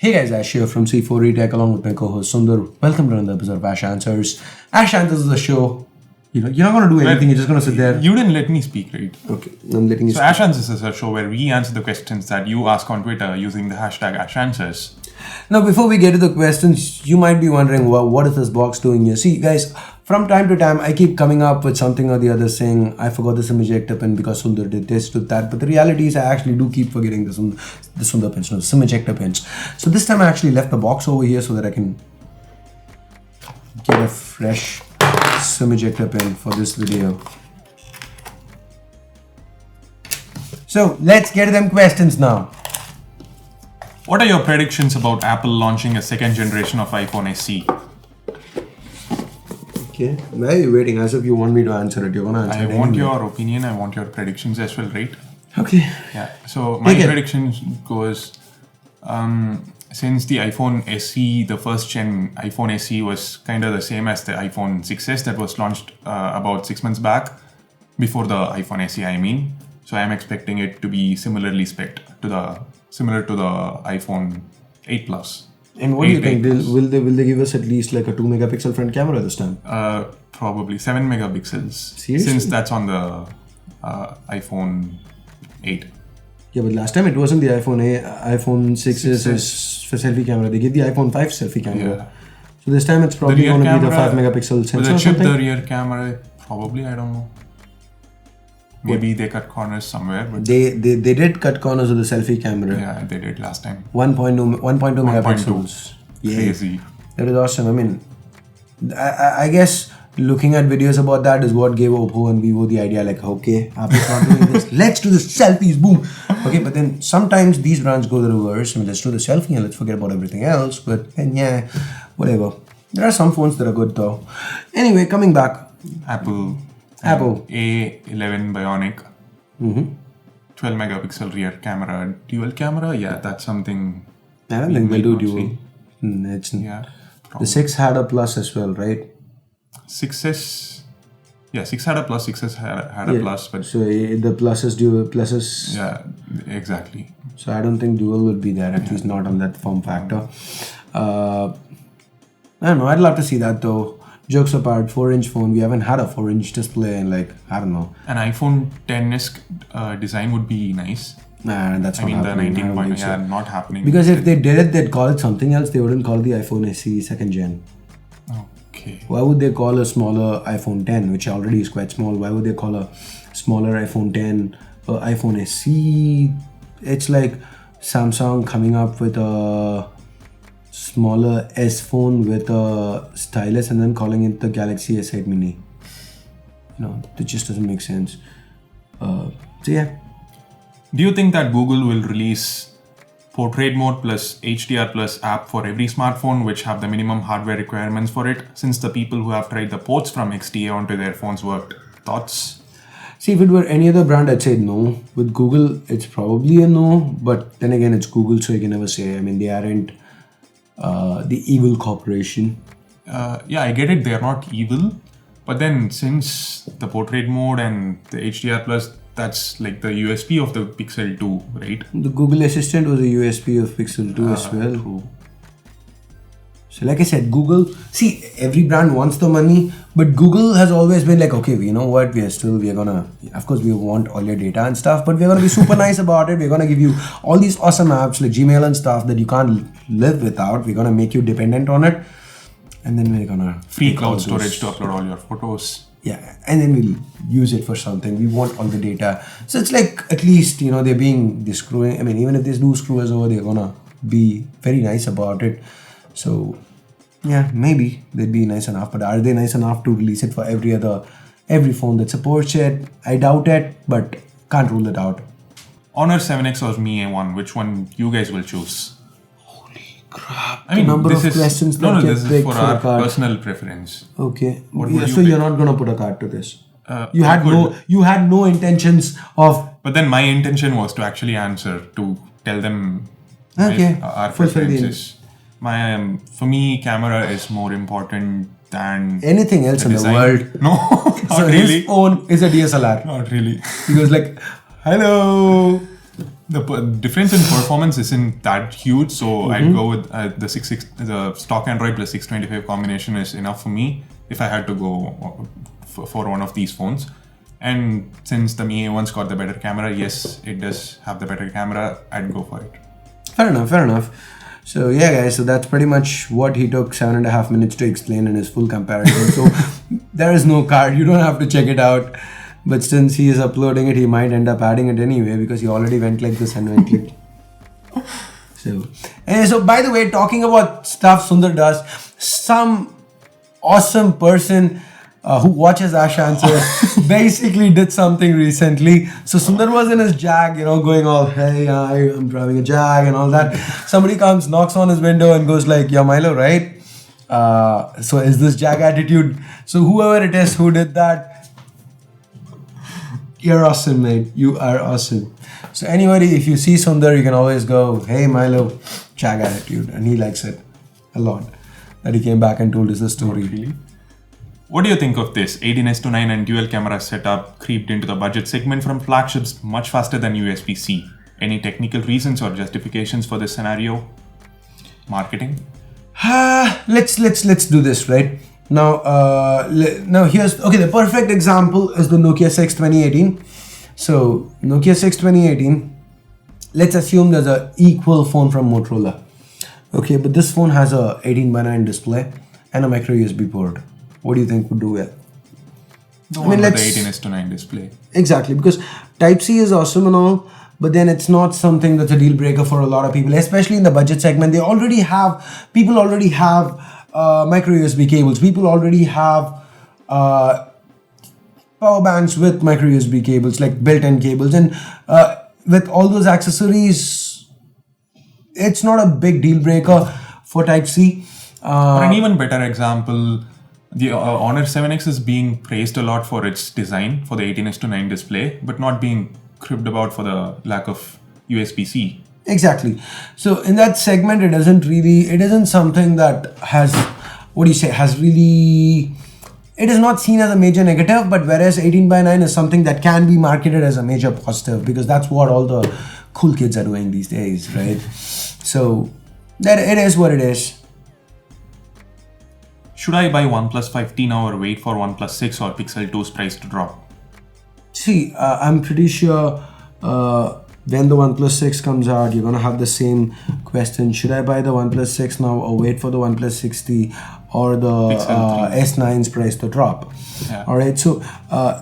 Hey guys, Ash here from C4 Tech along with my co-host Sundar. Welcome to another episode of Ash Answers. Ash Answers is a show. You're not going to do anything, you're just going to sit there. You didn't let me speak, right? Okay, I'm letting you So Ash Answers is a show where we answer the questions that you ask on Twitter using the hashtag Ash Answers. Now, before we get to the questions, you might be wondering, well, what is this box doing here? See, guys, from time to time, I keep coming up with something or the other saying, I forgot this image ejector pin because Sundar did this, did that. But the reality is I actually do keep forgetting the Sundar pins, no, SIM ejector pins. So this time I actually left the box over here so that I can get a fresh SIM ejector pin for this video. So let's get to them questions now. What are your predictions about Apple launching a second generation of iPhone SE? Okay, why are you waiting? As if you want me to answer it. You're gonna answer it. I want your opinion, I want your predictions as well, right? Okay. Yeah, so my prediction goes, since the iPhone SE, the first gen iPhone SE was kind of the same as the iPhone 6s that was launched about 6 months back, before the iPhone SE I mean. So I'm expecting it to be similarly spec'd similar to the iPhone 8 Plus. And what do you think? Will they give us at least like a 2 megapixel front camera this time? Probably 7 megapixels. Seriously? Since that's on the iPhone 8. Yeah, but last time it wasn't the iPhone 6s for selfie camera. They gave the iPhone 5 selfie camera. Yeah. So this time it's probably going to be the 5 megapixel sensor. Will they chip the rear camera? Probably, I don't know. Maybe they cut corners somewhere. But they did cut corners with the selfie camera. Yeah, they did last time. 1.2 megapixels. Yeah. Crazy. That is awesome. I mean, I guess looking at videos about that is what gave Oppo and Vivo the idea, like, okay, Apple's not doing this, let's do the selfies, boom. Okay, but then sometimes these brands go the reverse. I mean, let's do the selfie and let's forget about everything else. But then, yeah, whatever. There are some phones that are good though. Anyway, coming back. Apple A11 Bionic. 12 megapixel rear camera, dual camera. Yeah, that's something. I don't think they'll do dual. Yeah. The 6 had a plus as well, right? 6S. Yeah, 6 had a plus, 6S had a plus. But so the pluses, dual pluses. Yeah, exactly. So I don't think dual would be there, at least not on that form factor. I don't know, I'd love to see that though. Jokes apart, 4-inch phone, we haven't had a 4-inch display in like, I don't know. An iPhone 10-esque design would be nice. Nah, that's not happening. The 19.9, yeah, not happening. Because if they did it, they'd call it something else. They wouldn't call it the iPhone SE 2nd gen. Okay. Why would they call a smaller iPhone 10, which already is quite small? Why would they call a smaller iPhone 10 iPhone SE? It's like Samsung coming up with a smaller S phone with a stylus and then calling it the Galaxy S8 Mini. That just doesn't make sense. So yeah. Do you think that Google will release Portrait Mode plus HDR plus app for every smartphone which have the minimum hardware requirements for it, since the people who have tried the ports from XDA onto their phones worked? Thoughts? See, if it were any other brand, I'd say no. With Google, it's probably a no, but then again, it's Google, so you can never say. I mean, they aren't the evil corporation. Yeah, I get it, they're not evil, but then since the portrait mode and the HDR plus, that's like the USP of the Pixel 2, right? The Google Assistant was a USP of Pixel 2 as well. True. So like I said, Google, see, every brand wants the money, but Google has always been like, okay, you know what, we're gonna, of course we want all your data and stuff, but we're gonna be super nice about it. We're gonna give you all these awesome apps like Gmail and stuff that you can't live without. We're gonna make you dependent on it. And then we're gonna free cloud storage to upload all your photos. Yeah, and then we'll use it for something. We want all the data. So it's like, at least, they're screwing. I mean, even if they do screw us over, they're gonna be very nice about it. So yeah, maybe they'd be nice enough, but are they nice enough to release it for every phone that supports it? I doubt it, but can't rule it out. Honor 7X or Mi A1, which one you guys will choose? Holy crap! I mean, the number of questions that this get is picked for our personal preference. Okay, so you're not gonna put a card to this. You had no intentions of. But then my intention was to actually answer, to tell them our preferences. For me, camera is more important than anything else in the world. No, not so really. His phone is a DSLR. Not really. He goes like, hello. difference in performance isn't that huge, so I'd go with the stock Android plus 625 combination is enough for me if I had to go for one of these phones. And since the Mi A1's got the better camera, yes, it does have the better camera, I'd go for it. Fair enough. So yeah, guys, so that's pretty much what he took 7.5 minutes to explain in his full comparison. So there is no card, you don't have to check it out. But since he is uploading it, he might end up adding it anyway because he already went like this and went like. So by the way, talking about stuff Sundar does, some awesome person who watches Ash Answer basically did something recently. So Sundar was in his Jag, going all, hey, I'm driving a Jag and all that. Somebody comes, knocks on his window and goes like, yeah, Milo, right? So is this Jag attitude? So whoever it is who did that, you're awesome, mate. You are awesome. So anybody, if you see Sundar, you can always go, hey, Milo, Jag attitude. And he likes it a lot. That he came back and told us the story. Really? What do you think of this? 18:9 and dual camera setup creeped into the budget segment from flagships much faster than USB-C. Any technical reasons or justifications for this scenario? Marketing? Let's do this, right? Now here's the perfect example is the Nokia 6 2018. So Nokia 6 2018, let's assume there's an equal phone from Motorola. Okay, but this phone has a 18:9 display and a micro USB port. What do you think would do well? The 18:9 display. Exactly, because Type-C is awesome and all, but then it's not something that's a deal breaker for a lot of people, especially in the budget segment. People already have micro USB cables. People already have power banks with micro USB cables, like built-in cables, and with all those accessories, it's not a big deal breaker for Type-C. For an even better example, the Honor 7X is being praised a lot for its design for the 18:9 display, but not being cribbed about for the lack of USB-C. Exactly. So in that segment, it isn't something that it is not seen as a major negative, but whereas 18:9 is something that can be marketed as a major positive because that's what all the cool kids are doing these days, right? So that it is what it is. Should I buy OnePlus 5T now or wait for OnePlus 6 or Pixel 2's price to drop? See, I'm pretty sure when the OnePlus 6 comes out, you're going to have the same question. Should I buy the OnePlus 6 now or wait for the OnePlus 6T or the S9's price to drop? Yeah. All right, so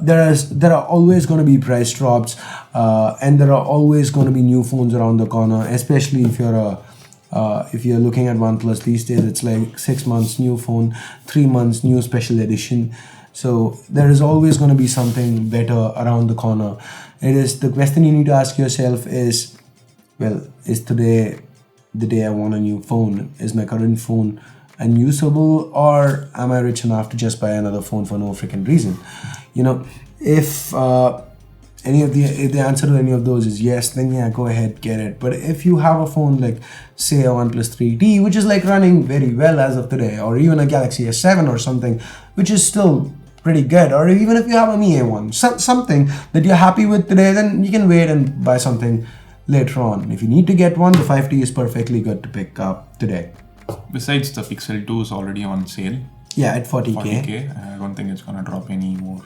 there are always going to be price drops and there are always going to be new phones around the corner, especially if you're looking at OnePlus these days. It's like 6 months new phone, 3 months new special edition. So there is always going to be something better around the corner. The question you need to ask yourself is today the day I want a new phone? Is my current phone unusable, or am I rich enough to just buy another phone for no freaking reason? If the answer to any of those is yes, then yeah, go ahead, get it. But if you have a phone like, say, a OnePlus 3T, which is like running very well as of today, or even a Galaxy S7 or something, which is still pretty good, or even if you have a Mi A1, something that you're happy with today, then you can wait and buy something later on. If you need to get one, the 5T is perfectly good to pick up today. Besides, the Pixel 2 is already on sale. Yeah, at 40K. 40K. I don't think it's gonna drop any more.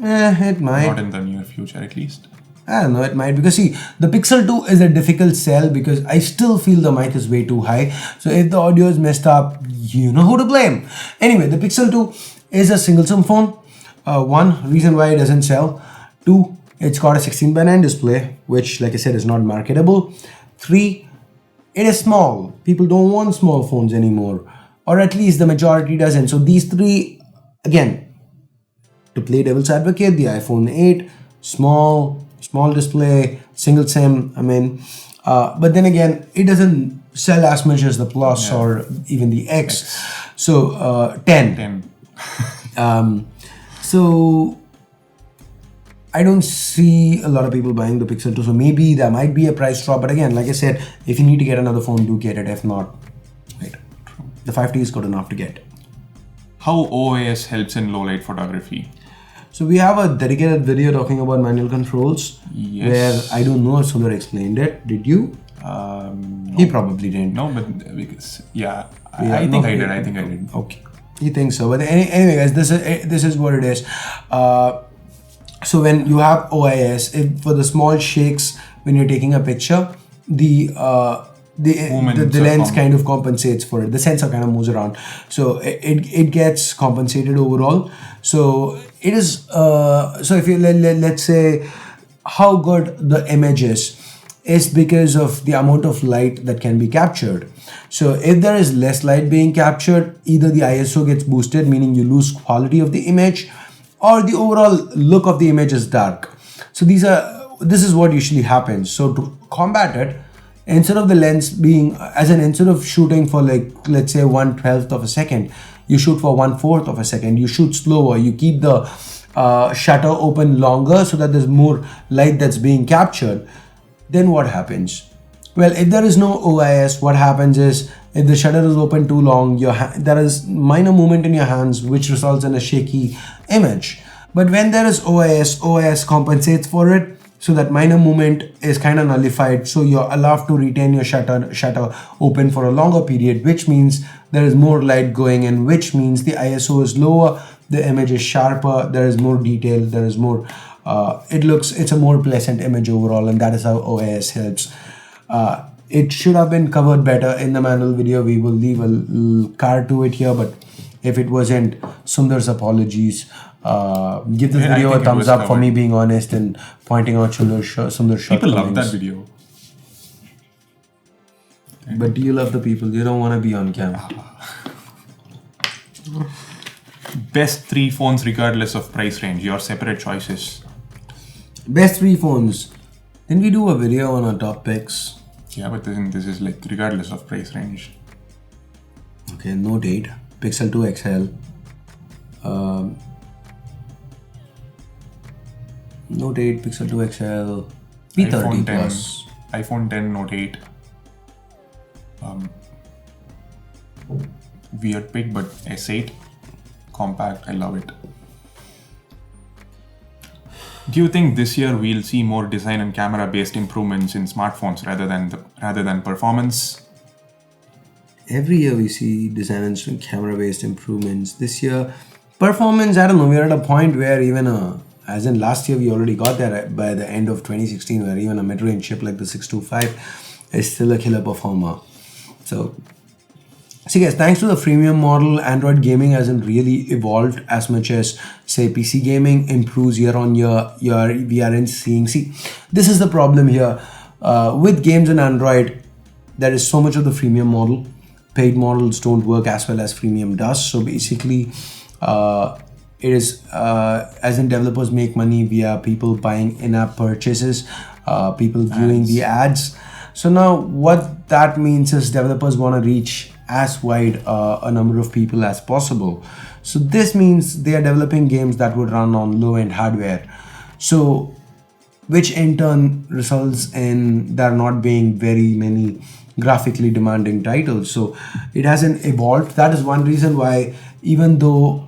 It might. Not in the near future, at least. I don't know, it might, because see, the Pixel 2 is a difficult sell because I still feel the mic is way too high. So if the audio is messed up, you know who to blame. Anyway, the Pixel 2 is a single SIM phone. One reason why it doesn't sell. 2, it's got a 16:9 display, which, like I said, is not marketable. 3, it is small. People don't want small phones anymore, or at least the majority doesn't. So these 3, again, to play devil's advocate, the iPhone 8, small display, single SIM, but then again, it doesn't sell as much as the Plus or even the X. So 10. So I don't see a lot of people buying the Pixel 2, so maybe there might be a price drop, but again, like I said, if you need to get another phone, do get it. If not, wait. The 5T is good enough to get. How OIS helps in low light photography? So we have a dedicated video talking about manual controls. Yes. Where I don't know if Sundar explained it. Did you? He probably didn't. No, but because I think I did. Okay, he thinks so. But anyway, guys, this is what it is. So when you have OIS, for the small shakes when you're taking a picture, the lens kind of compensates for it. The sensor kind of moves around, so it gets compensated overall. So it is. So if you let's say how good the image is because of the amount of light that can be captured. So if there is less light being captured, either the ISO gets boosted, meaning you lose quality of the image, or the overall look of the image is dark. So this is what usually happens. So to combat it, instead of the lens being, instead of shooting for like, let's say 1/12 of a second, you shoot for 1/4 of a second, you shoot slower, you keep the shutter open longer so that there's more light that's being captured. Then what happens? Well, if there is no OIS, what happens is, if the shutter is open too long, there is minor movement in your hands which results in a shaky image. But when there is OIS compensates for it, so that minor movement is kind of nullified, so you're allowed to retain your shutter open for a longer period, which means there is more light going in, which means the ISO is lower, the image is sharper, there is more detail, there is more it's a more pleasant image overall, and that is how OIS helps. It should have been covered better in the manual video. We will leave a card to it here, but if it wasn't, Sundar's apologies. Give this video a thumbs up for me being honest and pointing out Sundar's shortcomings. People love that video. But do you love the people? You don't want to be on camera. Best 3 phones regardless of price range. Your separate choices. Best 3 phones. Then we do a video on our top picks. Yeah, but this is like regardless of price range. Okay, Note 8, Pixel 2 XL, Note 8, Pixel 2 XL, V30 Plus, iPhone 10, Note 8. Weird pick, but S8, compact. I love it. Do you think this year we'll see more design and camera-based improvements in smartphones rather than performance? Every year we see design and camera-based improvements. This year, performance, I don't know, we're at a point where even as in last year we already got there by the end of 2016, where even a mid-range chip like the 625 is still a killer performer. So guys, thanks to the freemium model, Android gaming hasn't really evolved as much as, say, PC gaming improves year on year. We aren't seeing. See, this is the problem here. With games in Android, there is so much of the freemium model. Paid models don't work as well as freemium does. So basically, it is, as in developers make money via people buying in-app purchases, people viewing the ads. So now what that means is developers want to reach as wide a number of people as possible. So this means they are developing games that would run on low-end hardware. So which in turn results in there not being very many graphically demanding titles. So it hasn't evolved. That is one reason why, even though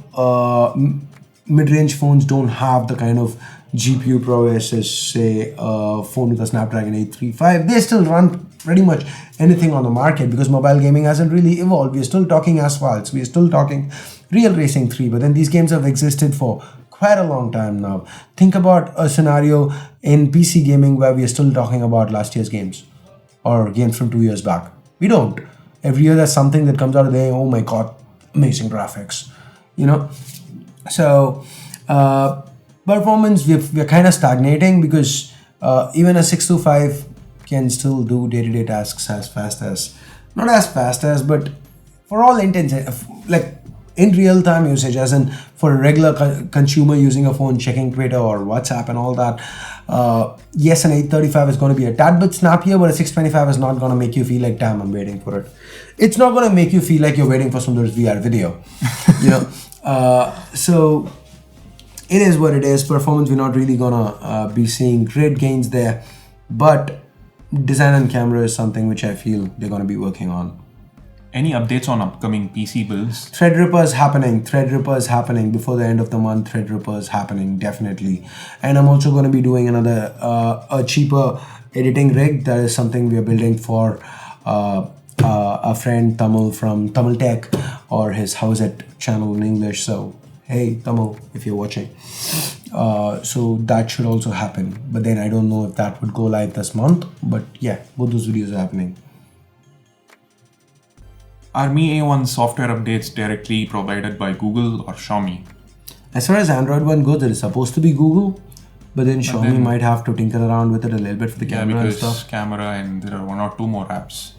mid-range phones don't have the kind of GPU prowess as, say, a phone with a Snapdragon 835, they still run pretty much anything on the market, because mobile gaming hasn't really evolved. We're still talking asphalts, we're still talking Real Racing 3, but then these games have existed for quite a long time now. Think about a scenario in PC gaming where we're still talking about last year's games or games from 2 years back. We don't. Every year there's something that comes out of there, oh my god, amazing graphics, you know. So performance, we're kind of stagnating, because even a 625 can still do day-to-day tasks as fast as, not as fast as, but for all intents, like in real-time usage, as in for a regular consumer using a phone, checking Twitter or WhatsApp and all that. Yes, an 835 is going to be a tad bit snappier, but a 625 is not going to make you feel like, damn, I'm waiting for it. It's not going to make you feel like you're waiting for Sundar's VR video, you know. So it is what it is. Performance, we're not really gonna be seeing great gains there, but design and camera is something which I feel they're gonna be working on. Any updates on upcoming PC builds? Threadripper is happening. Threadripper is happening before the end of the month. Threadripper is happening definitely, and I'm also going to be doing another a cheaper editing rig. That is something we are building for a friend Tamil from Tamil Tech, or his House at channel in English. So hey Tamil, if you're watching, so that should also happen. But then I don't know if that would go live this month. But yeah, both those videos are happening. Are Mi A1 software updates directly provided by Google or Xiaomi? As far as Android One goes, it is supposed to be Google, but then Xiaomi might have to tinker around with it a little bit for the camera and stuff. Camera, and there are 1 or 2 more apps.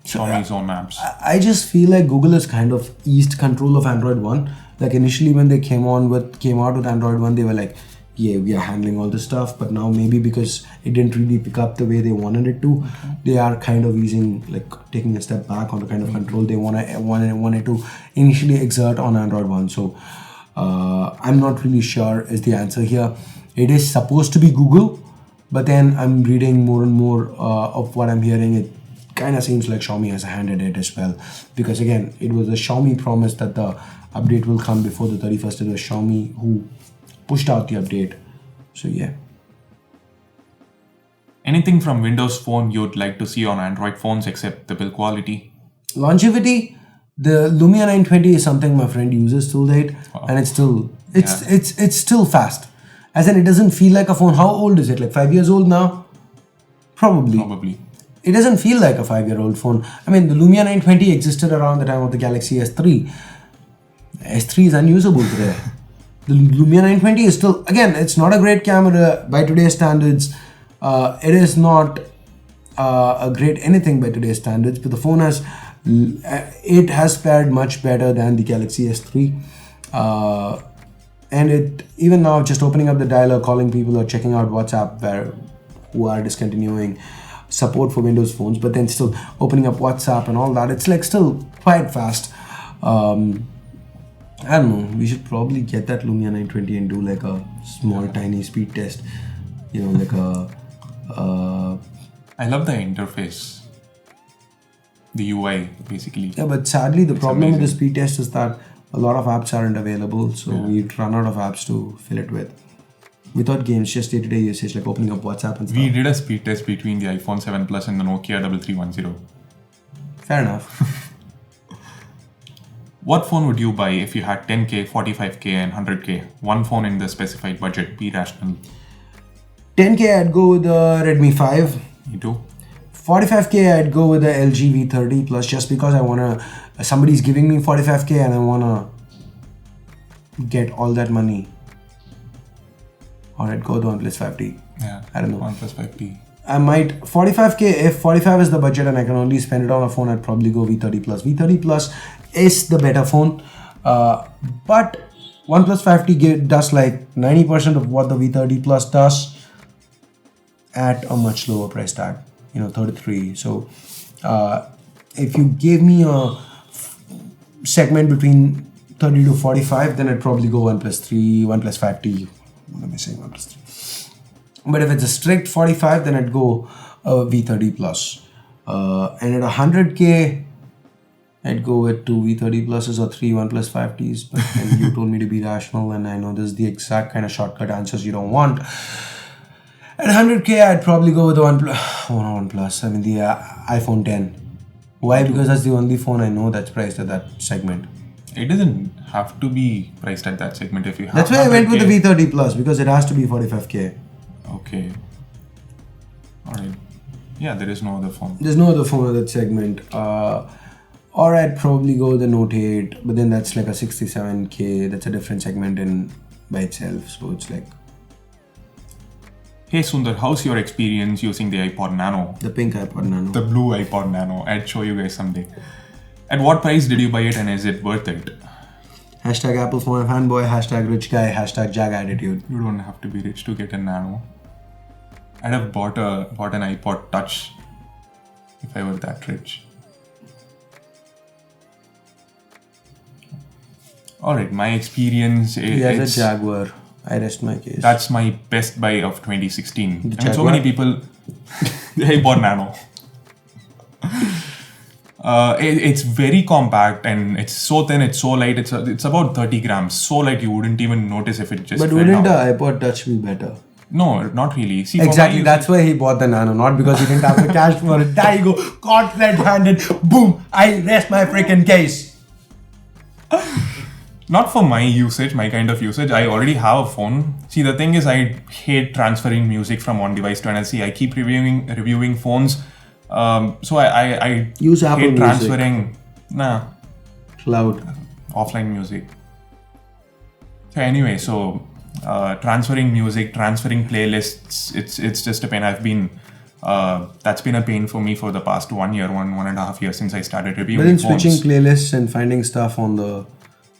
Xiaomi's own apps. I just feel like Google is kind of eased control of Android One. Like initially when they came out with Android One, they were like, yeah, we are handling all this stuff, but now maybe because it didn't really pick up the way they wanted it to, they are kind of easing, like taking a step back on the kind of control they wanted to initially exert on Android One. So I'm not really sure is the answer here. It is supposed to be Google, but then I'm reading more and more of what I'm hearing. It kind of seems like Xiaomi has a hand in it as well, because again, it was a Xiaomi promise that the update will come before the 31st. It was Xiaomi who pushed out the update. So yeah. Anything from Windows Phone you'd like to see on Android phones except the build quality? Longevity. The Lumia 920 is something my friend uses till date, and it's still fast. As in, it doesn't feel like a phone. How old is it? Like 5 years old now? Probably. It doesn't feel like a 5-year-old phone. I mean, the Lumia 920 existed around the time of the Galaxy S3. S3 is unusable today. The Lumia 920 is still, again, it's not a great camera by today's standards. It is not a great anything by today's standards, but the phone has fared much better than the Galaxy S3. And it, even now, just opening up the dialer, calling people or checking out WhatsApp who are discontinuing support for Windows phones, but then still opening up WhatsApp and all that, it's like still quite fast. I don't know, we should probably get that Lumia 920 and do like a small tiny speed test, like I love the interface, the UI basically. Yeah, but sadly the problem with the speed test is that a lot of apps aren't available, so we'd run out of apps to fill it with. Without games, just day-to-day usage, like opening up WhatsApp and stuff. We did a speed test between the iPhone 7 Plus and the Nokia 3310. Fair enough. What phone would you buy if you had 10K, 45K and 100K? One phone in the specified budget, be rational. 10K I'd go with the Redmi 5. Me too. 45K I'd go with the LG V30 Plus, just because I want to, somebody's giving me 45K and I want to get all that money. Or I'd go with the OnePlus 5T. Yeah, I don't know. OnePlus 5T. I might, 45K, if 45 is the budget and I can only spend it on a phone, I'd probably go V30 Plus. V30 Plus is the better phone, but OnePlus 5T does like 90% of what the V30 Plus does at a much lower price tag, 33. So if you gave me a segment between 30 to 45, then I'd probably go OnePlus 3, OnePlus 5T. What am I saying? OnePlus 3. But if it's a strict 45, then I'd go V30 Plus. And at 100K, I'd go with 2 V30 Pluses or 3 OnePlus 5Ts. But then you told me to be rational, and I know this is the exact kind of shortcut answers you don't want. At 100K, I'd probably go with the OnePlus. I mean, the iPhone 10. Why? Because that's the only phone I know that's priced at that segment. It doesn't have to be priced at that segment if you have. That's why I went with the V30 Plus, because it has to be 45K. Okay. Alright. Yeah, there is no other phone. There's no other phone at that segment. Or I'd probably go with the Note 8, but then that's like a 67K. That's a different segment by itself. So it's like... Hey Sundar, how's your experience using the iPod Nano? The pink iPod Nano. The blue iPod Nano. I'd show you guys someday. At what price did you buy it and is it worth it? Hashtag Apple phone fanboy, hashtag rich guy, hashtag jag attitude. You don't have to be rich to get a Nano. I'd have bought an iPod Touch if I were that rich. Alright, my experience is... He has a Jaguar. I rest my case. That's my best buy of 2016. So many people... the iPod Nano. It's very compact and it's so thin, it's so light. It's about 30 grams. So light you wouldn't even notice if it just But fell wouldn't down. the iPod Touch be better? No, not really. See, for Exactly, my that's why he bought the Nano, not because he didn't have the cash for it. There you go, caught red-handed, boom, I rest my freaking case. Not for my usage, my kind of usage. I already have a phone. See, the thing is, I hate transferring music from one device to another. See, I keep reviewing phones. So I Use Apple hate Music. transferring Cloud. offline music. So anyway, transferring music, transferring playlists, it's just a pain. That's been a pain for me for the past 1 year, one and a half years since I started reviewing But then phones. switching playlists and finding stuff on the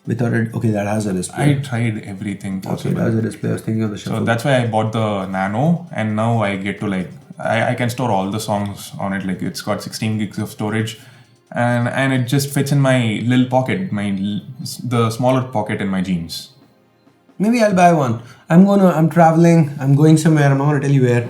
without it. Okay, that has a display. I tried everything Okay, possible. that has a display. I was thinking of the So shuffle. that's why I bought the Nano, and now I get to I can store all the songs on it. Like it's got 16 gigs of storage, and it just fits in my little pocket, the smaller pocket in my jeans. Maybe I'll buy one. I'm traveling. I'm going somewhere. I'm not gonna tell you where.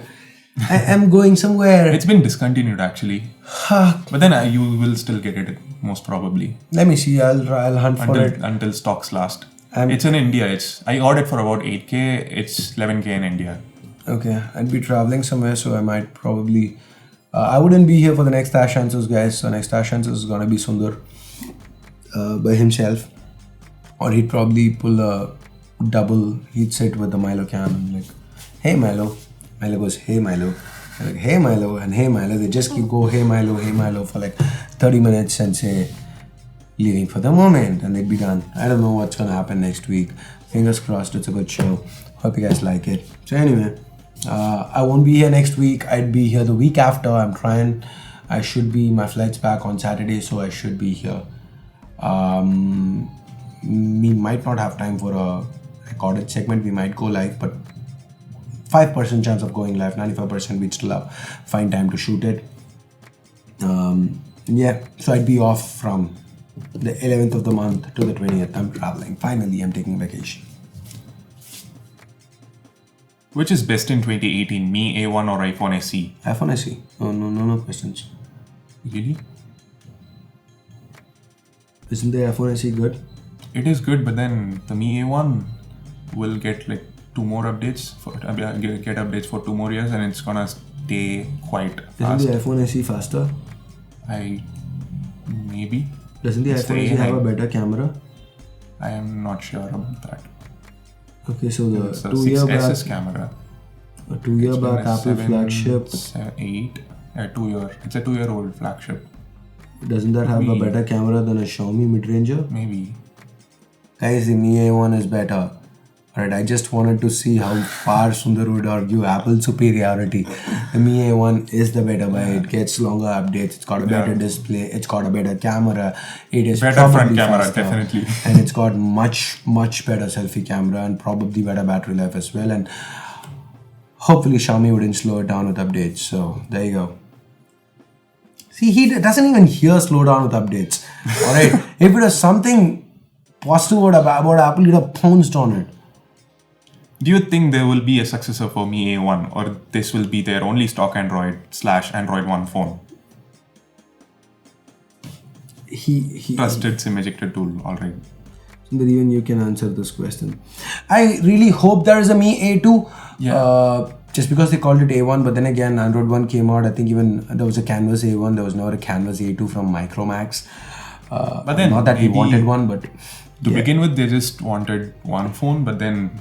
I'm going somewhere. It's been discontinued actually, but then you will still get it most probably Let me see. I'll hunt for it. until stocks last. It's in India. I ordered for about 8K. It's 11K in India. Okay, I'd be traveling somewhere, so I might probably. I wouldn't be here for the next Ash Answers, guys. So next Ash Answers is gonna be Sundar by himself, or he'd probably pull a double. He'd sit with the Milo can and like, "Hey Milo." Milo goes, "Hey Milo." I'm like, "Hey Milo," and "Hey Milo." They just keep go, "Hey Milo" for like 30 minutes and say, "Leaving for the moment," and they'd be done. I don't know what's gonna happen next week. Fingers crossed. It's a good show. Hope you guys like it. So anyway. I won't be here next week. I'd be here the week after. I'm trying. I should be. My flight's back on Saturday, so I should be here. We might not have time for a recorded segment. We might go live, but 5% chance of going live. 95% we'd still have find time to shoot it. Yeah. So I'd be off from the 11th of the month to the 20th. I'm traveling. Finally, I'm taking vacation. Which is best in 2018, Mi A1 or iPhone SE? iPhone SE. Oh, no questions. Really? Isn't the iPhone SE good? It is good, but then the Mi A1 will get like 2 more updates get updates for 2 more years, and it's gonna stay quite fast. Isn't the iPhone SE faster? Maybe. Doesn't the It's iPhone SE have a better camera? I am not sure about that. Okay, so the It's a 2-year back, Successor camera. a 2-year back Apple 7, flagship. 8. 2 year. It's a 2-year-old flagship. Doesn't that have a better camera than a Xiaomi mid-ranger? Maybe. Guys, the Mi A1 is better. Alright, I just wanted to see how far Sundar would argue Apple's superiority. The Mi A1 is the better by it gets longer updates, it's got a better display, it's got a better camera, it is Better probably front camera, faster, definitely. and it's got much better selfie camera and probably better battery life as well, and hopefully Xiaomi wouldn't slow it down with updates. So there you go. See, he doesn't even hear slow down with updates. Alright, if it was something positive about Apple, he'd have pounced on it. Do you think there will be a successor for Mi A1, or this will be their only stock Android/Android One phone? He Trusted SIM ejector tool, alright. But even you can answer this question. I really hope there is a Mi A2. Yeah. Just because they called it A1, but then again, Android One came out. I think even there was a Canvas A1. There was never a Canvas A2 from Micromax. But then not that we maybe wanted one, but to begin with, they just wanted one phone. But then,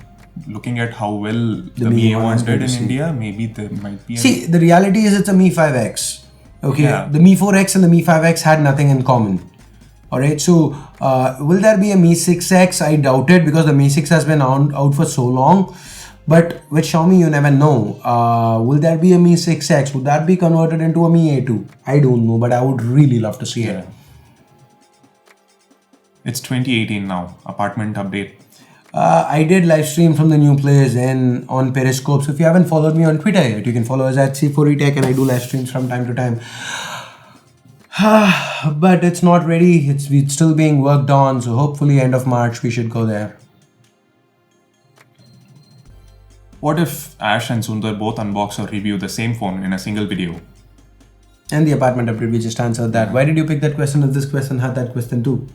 looking at how well the Mi A1 did in India, maybe there might be. See, the reality is it's a Mi 5X. Okay, Yeah. the Mi 4X and the Mi 5X had nothing in common. Alright, so will there be a Mi 6X? I doubt it because the Mi 6 has been out for so long. But with Xiaomi, you never know. Will there be a Mi 6X? Would that be converted into a Mi A2? I don't know, but I would really love to see it. It's 2018 now. Apartment update. I did live stream from the new place and on Periscope. So if you haven't followed me on Twitter yet, you can follow us at C4eTech, and I do live streams from time to time. But it's not ready. It's still being worked on. So hopefully end of March we should go there. What if Ash and Sundar both unbox or review the same phone in a single video? And the apartment update, we just answered that. Why did you pick that question if this question had that question too?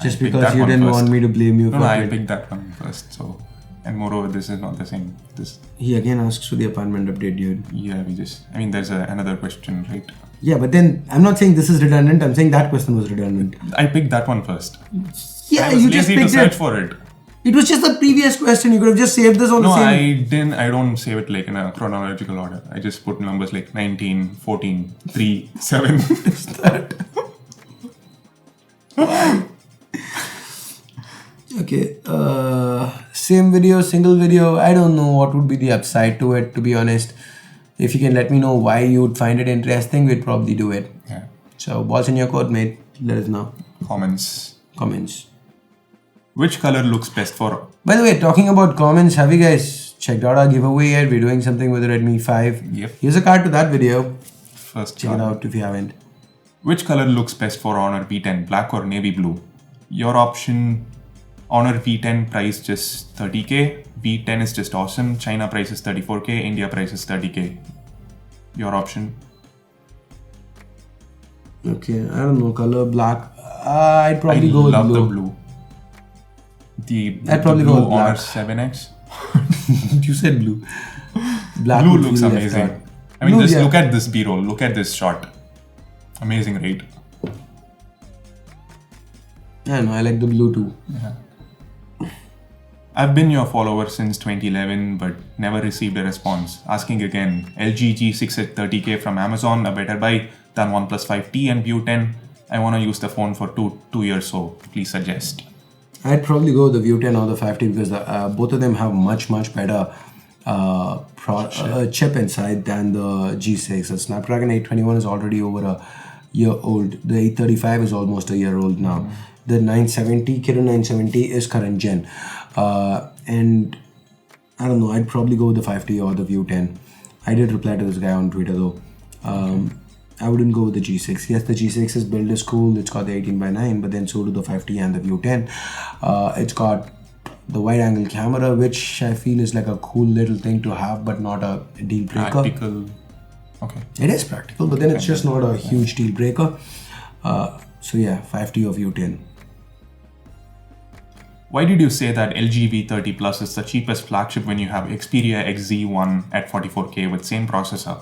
Just because you didn't want me to blame you for No, it. I picked that one first. So, and moreover, this is not the same. This. He again asks for the apartment update, dude. Yeah, there's another question, right? Yeah, but then I'm not saying this is redundant. I'm saying that question was redundant. I picked that one first. Yeah, I was you just lazy picked to search it. for it. It was just the previous question. You could have just saved this on the No, same. I didn't. I don't save it like in a chronological order. I just put numbers like 19, 14, 3, 7. Okay. Same video, single video. I don't know what would be the upside to it, to be honest. If you can let me know why you would find it interesting, we'd probably do it. Yeah. So, balls in your court, mate. Let us know. Comments. Which color looks best for? By the way, talking about comments, have you guys checked out our giveaway yet? We're doing something with the Redmi 5. Yep. Here's a card to that video. First, Check it out if you haven't. Which color looks best for Honor V10? Black or navy blue? Your option: Honor V10 price just 30k. V10 is just awesome. China price is 34k. India price is 30k. Your option. Okay, I don't know. Color black. I'd probably go with love blue. the blue. I'd probably blue go with Honor black. 7X. You said blue. Black Blue would looks feel left amazing. out. I mean, Blue, just yeah. look at this B-roll. Look at this shot. Amazing, right? I don't know. I like the blue too. Yeah. I've been your follower since 2011, but never received a response. Asking again. LG G6 at 30k from Amazon, a better buy than OnePlus 5T and View 10. I want to use the phone for two years, so please suggest. I'd probably go with the View 10 or the 5T because both of them have much better chip inside than the G6. The Snapdragon 821 is already over a year old. The 835 is almost a year old now. The 970, Kirin 970 is current gen. And I don't know, I'd probably go with the 5T or the View 10. I did reply to this guy on Twitter though. I wouldn't go with the G6. Yes, the G6's build is cool. It's got the 18:9, but then so do the 5T and the View 10. It's got the wide angle camera, which I feel is like a cool little thing to have, but not a deal breaker. Practical. Okay. It is practical, but then it's just not a huge deal breaker. So yeah, 5T or View 10. Why did you say that LG V30 Plus is the cheapest flagship when you have Xperia XZ1 at 44k with same processor?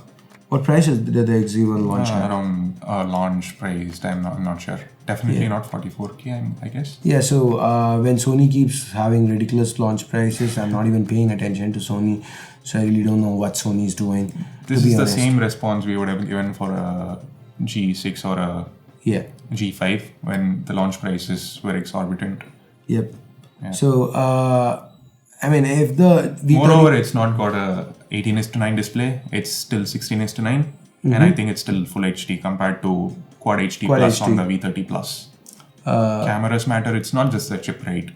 What price did the XZ1 launch at? Around launch price, I'm not sure. Definitely not 44k, I guess. Yeah, so when Sony keeps having ridiculous launch prices, I'm not even paying attention to Sony. So I really don't know what Sony is doing. This is the same response we would have given for a G6 or a G5 when the launch prices were exorbitant. Yep. Yeah. So, I mean, if the V30... Moreover, it's not got a 18:9 display. It's still 16:9. And I think it's still Full HD compared to Quad HD Plus on the V30 Plus. Cameras matter. It's not just the chip, right?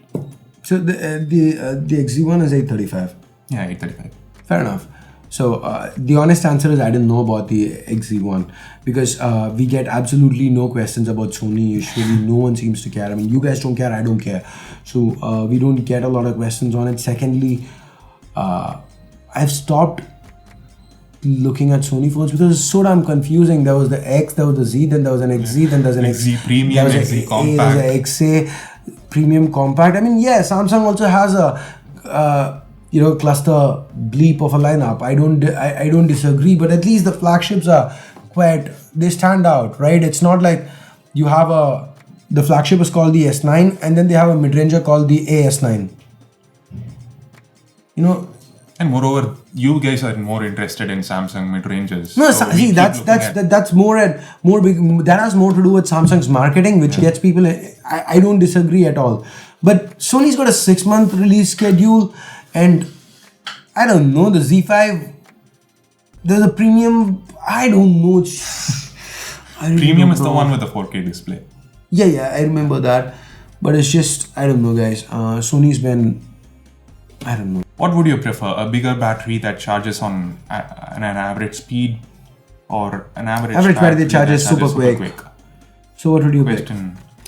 So the XZ1 is 835. Yeah, 835. Fair enough. So the honest answer is I didn't know about the XZ1 because we get absolutely no questions about Sony. Usually no one seems to care. I mean, you guys don't care, I don't care. So we don't get a lot of questions on it. Secondly, I've stopped looking at Sony phones because it's so damn confusing. There was the X, there was the Z, then there was an XZ, then there's an XZ Premium, XZ Compact. There's an XA Premium Compact. I mean, yeah, Samsung also has a cluster bleep of a lineup. I don't disagree, but at least the flagships are they stand out, right? It's not like you have the flagship is called the S9 and then they have a mid-ranger called the AS9. And moreover, you guys are more interested in Samsung mid-ranges. No, see, that's more big. That has more to do with Samsung's marketing, which gets people. I don't disagree at all, but Sony's got a 6-month release schedule, and I don't know the Z5. There's a premium. I don't know. Premium is the one with the 4K display. Yeah, I remember that, but it's just I don't know, guys. Sony's been. I don't know. What would you prefer? A bigger battery that charges on an average speed or an average battery that charges super quick? So what would you pick?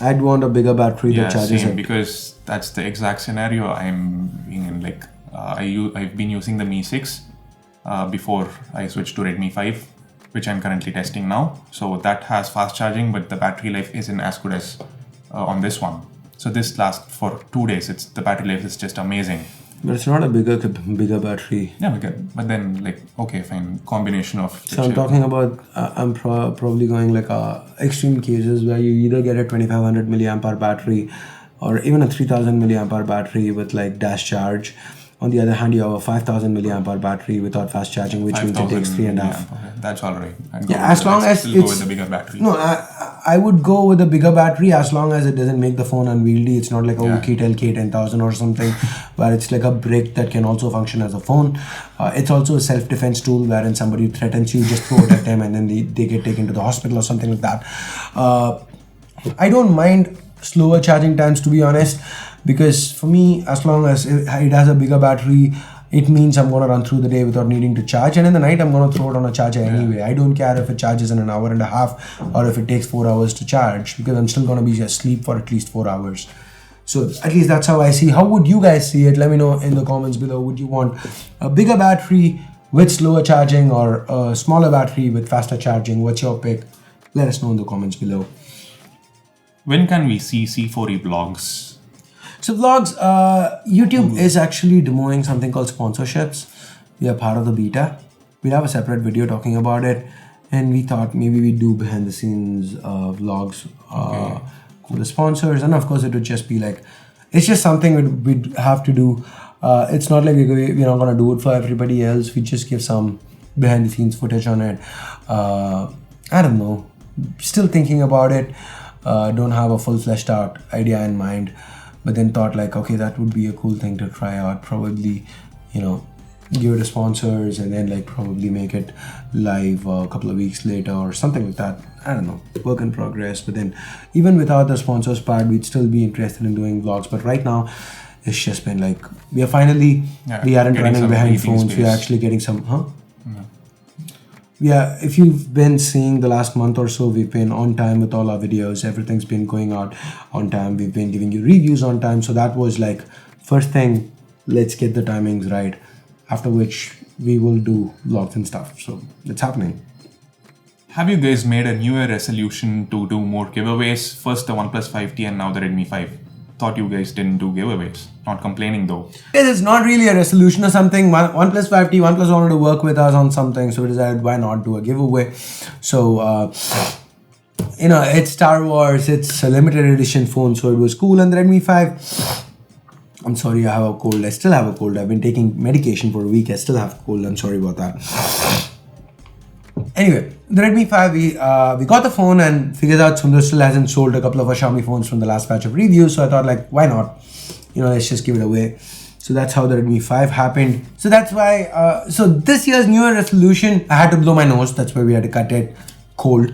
I'd want a bigger battery that charges same, because that's the exact scenario I'm being in. Like I've been using the Mi 6 before I switched to Redmi 5. which I'm currently testing now. So that has fast charging, but the battery life isn't as good as on this one. So this lasts for 2 days. The battery life is just amazing. But it's not a bigger battery. Yeah, but then like, okay, fine, combination of. So I'm talking about, I'm probably going like extreme cases where you either get a 2500 milliamp hour battery or even a 3000 milliamp hour battery with like dash charge. On the other hand, you have a 5000 milliamp hour battery without fast charging, which means it takes 3.5. Okay. That's all right. Yeah, as long as it's go with the bigger battery. No, I would go with a bigger battery as long as it doesn't make the phone unwieldy. It's not like a Oukitel K10000 or something, where it's like a brick that can also function as a phone. It's also a self-defense tool wherein somebody threatens you, just throw it at them and then they get taken to the hospital or something like that. I don't mind slower charging times, to be honest, because for me, as long as it has a bigger battery, it means I'm going to run through the day without needing to charge, and in the night I'm going to throw it on a charger anyway. I don't care if it charges in an hour and a half or if it takes 4 hours to charge, because I'm still going to be asleep for at least 4 hours. So at least that's how I see. How would you guys see it? Let me know in the comments below. Would you want a bigger battery with slower charging or a smaller battery with faster charging? What's your pick? Let us know in the comments below. When can we see C4E vlogs? So vlogs, YouTube is actually demoing something called sponsorships. We are part of the beta. We'll have a separate video talking about it, and we thought maybe we'd do behind the scenes vlogs with the sponsors, and of course it would just be like, it's just something we'd have to do. It's not like we're not going to do it for everybody else. We just give some behind the scenes footage on it. I don't know, still thinking about it. Don't have a full fleshed out idea in mind, but then thought like, okay, that would be a cool thing to try out. Probably, give it to sponsors and then like probably make it live a couple of weeks later or something like that. I don't know, work in progress. But then even without the sponsors part, we'd still be interested in doing vlogs. But right now it's just been like, we aren't running behind phones. Space. We are actually getting some, Yeah, if you've been seeing the last month or so, we've been on time with all our videos. Everything's been going out on time. We've been giving you reviews on time. So that was like, first thing, let's get the timings right. After which we will do vlogs and stuff. So it's happening. Have you guys made a New Year resolution to do more giveaways? First the OnePlus 5T and now the Redmi 5. Thought you guys didn't do giveaways. Not complaining though. It's not really a resolution or something. OnePlus 5T, OnePlus wanted to work with us on something, so we decided why not do a giveaway. So it's Star Wars, it's a limited edition phone, so it was cool. And the Redmi 5, I'm sorry, I have a cold. I still have a cold. I've been taking medication for a week. I still have a cold. I'm sorry about that. Anyway, the Redmi 5, we got the phone and figured out Sundar still hasn't sold a couple of our Xiaomi phones from the last batch of reviews. So I thought like, why not? Let's just give it away. So that's how the Redmi 5 happened. So that's why, so this year's New Year resolution, I had to blow my nose. That's why we had to cut it cold.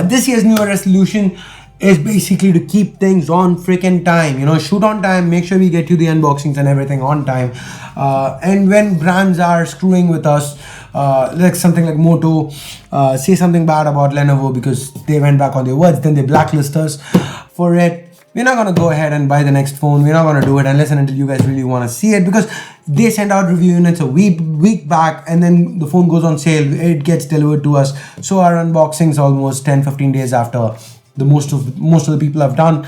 This year's New Year resolution is basically to keep things on freaking time. Shoot on time, make sure we get you the unboxings and everything on time. And when brands are screwing with us, like something like Moto, say something bad about Lenovo because they went back on their words, then they blacklist us for it. We're not going to go ahead and buy the next phone. We're not going to do it unless and until you guys really want to see it, because they send out review units a week back and then the phone goes on sale. It gets delivered to us. So our unboxings almost 10-15 days after the most of the people have done,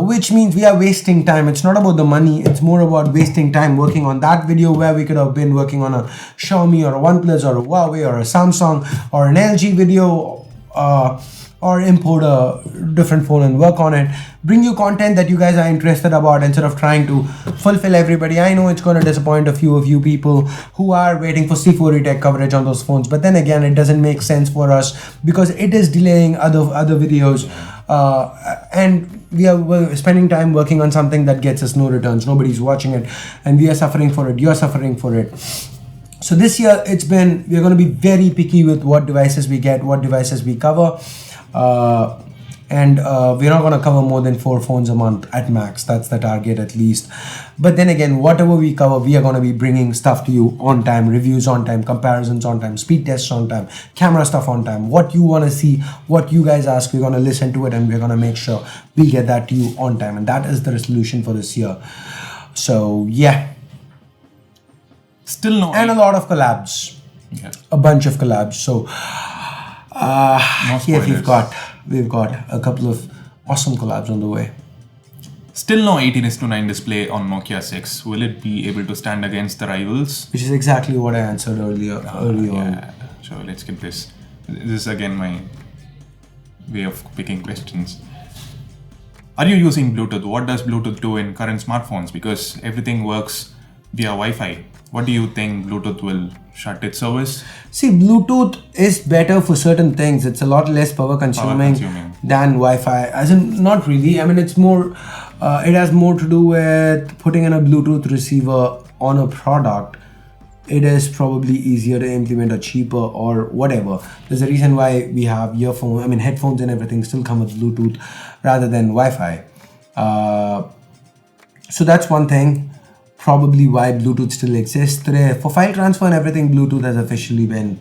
which means we are wasting time. It's not about the money, it's more about wasting time working on that video where we could have been working on a Xiaomi or a OnePlus or a Huawei or a Samsung or an LG video, or import a different phone and work on it, bring you content that you guys are interested about instead of trying to fulfill everybody. I know it's going to disappoint a few of you people who are waiting for C4E tech coverage on those phones, but then again, it doesn't make sense for us because it is delaying other videos, and we're spending time working on something that gets us no returns. Nobody's watching it and we are suffering for it. You're suffering for it. So this year we're going to be very picky with what devices we get, what devices we cover. And we're not going to cover more than 4 phones a month at max. That's the target at least. But then again, whatever we cover, we are going to be bringing stuff to you on time, reviews on time, comparisons on time, speed tests on time, camera stuff on time. What you want to see, what you guys ask, we're going to listen to it and we're going to make sure we get that to you on time. And that is the resolution for this year. So yeah. Still no. And a lot of collabs. Yeah. a bunch of collabs. So No yeah, we've spoilers. got a couple of awesome collabs on the way. Still no 18:9 display on Nokia 6. Will it be able to stand against the rivals? Which is exactly what I answered earlier on. Yeah. So let's skip this. This is again my way of picking questions. Are you using Bluetooth? What does Bluetooth do in current smartphones? Because everything works via Wi-Fi. What do you think Bluetooth will shut its service? See, Bluetooth is better for certain things. It's a lot less power consuming than Wi-Fi. As in, not really. I mean, it's more. It has more to do with putting in a Bluetooth receiver on a product. It is probably easier to implement or cheaper or whatever. There's a reason why we have headphones and everything still come with Bluetooth rather than Wi-Fi. So that's one thing. Probably why Bluetooth still exists today. For file transfer and everything, Bluetooth has officially been,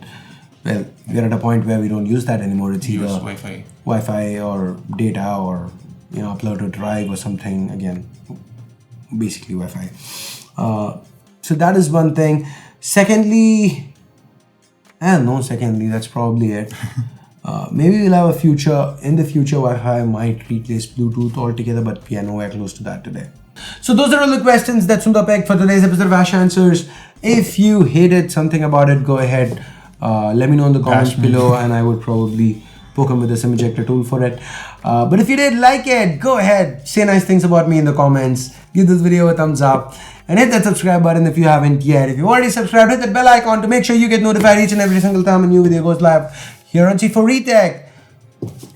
well, we're at a point where we don't use that anymore. It's either Wi-Fi or data or, upload to drive or something. Again, basically Wi-Fi. So that is one thing. Secondly, that's probably it. Maybe we'll have in the future, Wi-Fi might replace Bluetooth altogether, but we are nowhere close to that today. So those are all the questions that Sundar picked for today's episode of Ash Answers. If you hated something about it, go ahead. Let me know in the comments below, and I would probably poke him with a SIM ejector tool for it. But if you did like it, go ahead, say nice things about me in the comments. Give this video a thumbs up. And hit that subscribe button if you haven't yet. If you've already subscribed, hit that bell icon to make sure you get notified each and every single time a new video goes live here on C4Retech.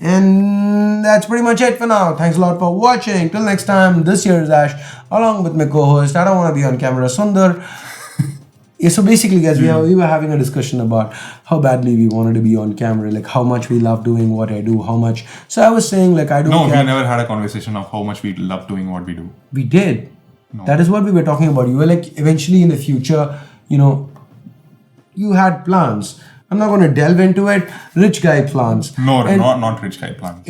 And that's pretty much it for now. Thanks a lot for watching. Till next time, this year is Ash, along with my co-host. I don't want to be on camera, Sundar. Yeah, so basically, guys, we were having a discussion about how badly we wanted to be on camera, like how much we love doing what I do, how much. So I was saying, like, I don't care. No, we never had a conversation of how much we love doing what we do. We did. No. That is what we were talking about. You were like, eventually in the future, you had plans. I'm not going to delve into it. Rich guy plans. No, not rich guy plans.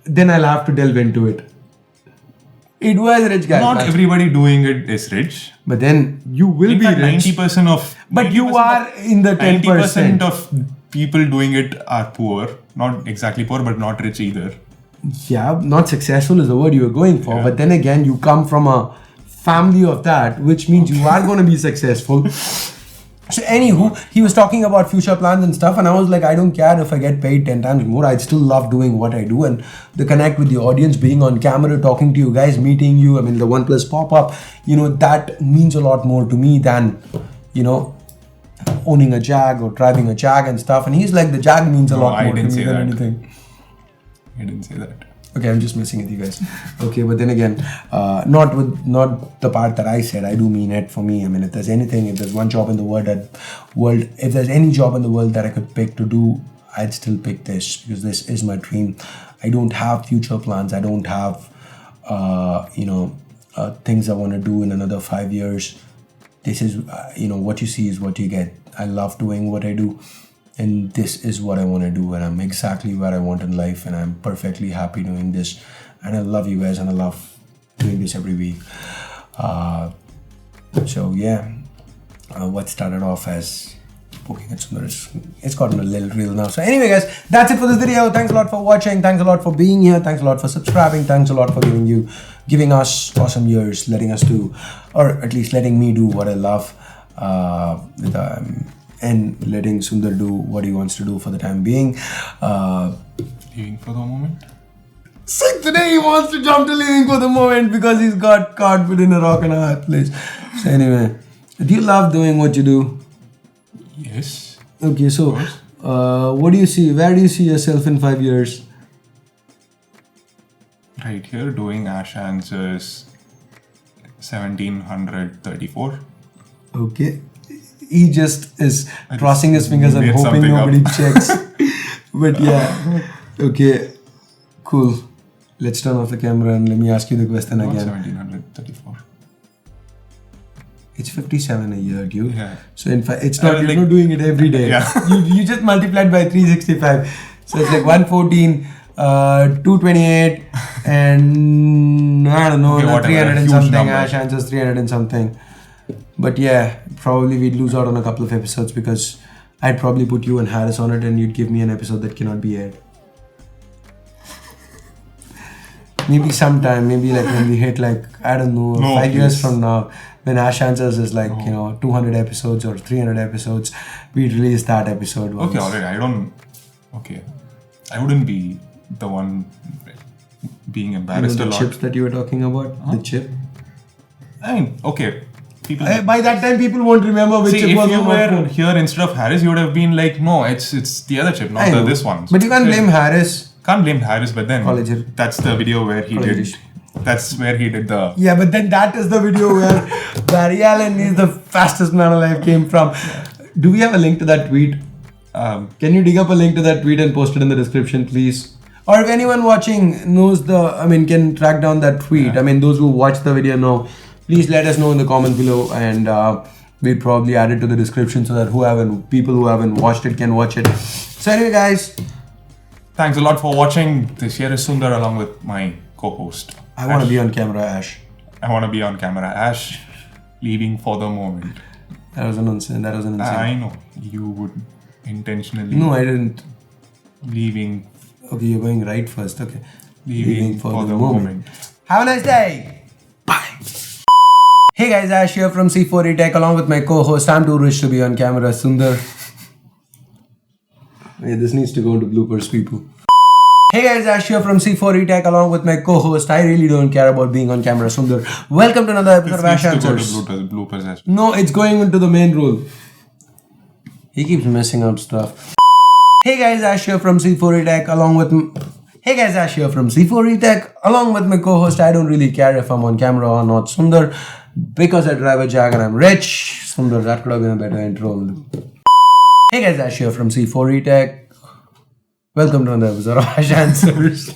Then I'll have to delve into it. It was rich guy Not plans. everybody doing it is rich. But then you will be rich. 90% of... But you are in the 10%. 90% of people doing it are poor. Not exactly poor, but not rich either. Yeah, not successful is the word you were going for. Yeah. But then again, you come from a family of that, which means you are going to be successful. So anywho, he was talking about future plans and stuff, and I was like, I don't care if I get paid 10 times more. I'd still love doing what I do, and the connect with the audience, being on camera, talking to you guys, meeting you. I mean, the OnePlus pop-up, that means a lot more to me than, owning a Jag or driving a Jag and stuff. And he's like, the Jag means a lot more to me than anything. I didn't say that. Okay, I'm just messing with you guys. Okay, but then again, not the part that I said. I do mean it for me. I mean, if there's one job in the world, if there's any job in the world that I could pick to do, I'd still pick this, because this is my dream. I don't have future plans. I don't have, things I want to do in another 5 years. This is, what you see is what you get. I love doing what I do. And this is what I want to do, and I'm exactly where I want in life, and I'm perfectly happy doing this. And I love you guys, and I love doing this every week. So yeah, what started off as poking at Sundar, it's gotten a little real now. So anyway, guys, that's it for this video. Thanks a lot for watching. Thanks a lot for being here. Thanks a lot for subscribing. Thanks a lot for giving us awesome years, letting us do, or at least letting me do what I love. And letting Sundar do what he wants to do for the time being. Leaving for the moment? So today he wants to jump to leaving for the moment because he's got caught between a rock and a hard place. So anyway, do you love doing what you do? Yes. Okay, so what do you see? Where do you see yourself in 5 years? Right here, doing Ash Answers 1734. Okay. He just is crossing his fingers and hoping nobody checks. But yeah, okay, cool. Let's turn off the camera and let me ask you the question again. 1734. It's 57 a year, dude. Yeah. So in fact, it's not, you're not doing it every day. Yeah. you just multiplied by 365. So it's like 114, 228, and I don't know, 300 and something. Number. Ash Answers 300 and something. But yeah, probably we'd lose out on a couple of episodes because I'd probably put you and Harris on it and you'd give me an episode that cannot be aired. Maybe sometime, maybe like when we hit like, I don't know, 5 years from now, when Ash Answers is like, 200 episodes or 300 episodes, we'd release that episode once. Okay, alright. I wouldn't be the one being embarrassed the a lot. chips that you were talking about? Huh? The chip? I mean, okay. People, by that time, people won't remember which chip was if you on were what phone. here instead of Harris, you would have been like, no, it's the other chip, not this one. But you can't blame Harris. Can't blame Harris, but then that's the video where he did. That's where he did the. Yeah, but then that is the video where Barry Allen is the fastest man alive came from. Do we have a link to that tweet? Can you dig up a link to that tweet and post it in the description, please? Or if anyone watching knows can track down that tweet. Yeah. Those who watch the video know. Please let us know in the comments below, and we'll probably add it to the description so that people who haven't watched it can watch it. So anyway, guys. Thanks a lot for watching. This here is Sundar along with my co-host. I want to be on camera, Ash. I want to be on camera, Ash. Leaving for the moment. That was an insane. I know. You would intentionally. No, I didn't. Leaving. Okay, you're going right first. Okay. Leaving for the moment. Have a nice day. Bye. Hey guys, Ash here from C4E Tech along with my co-host. I'm too rich to be on camera, Sundar. Yeah, this needs to go into bloopers, people. Hey guys, Ash here from C4E Tech along with my co-host. I really don't care about being on camera, Sundar. Welcome to another episode of Ash Answers. Bloopers. No, it's going into the main role. He keeps messing up stuff. Hey guys, Ash here from C4E Tech along with my co-host. I don't really care if I'm on camera or not, Sundar, because I drive a Jag and I'm rich. Sundar, that could have been a better intro. Hey guys, Ash here from C4E Tech. Welcome to another episode of Ash Answers.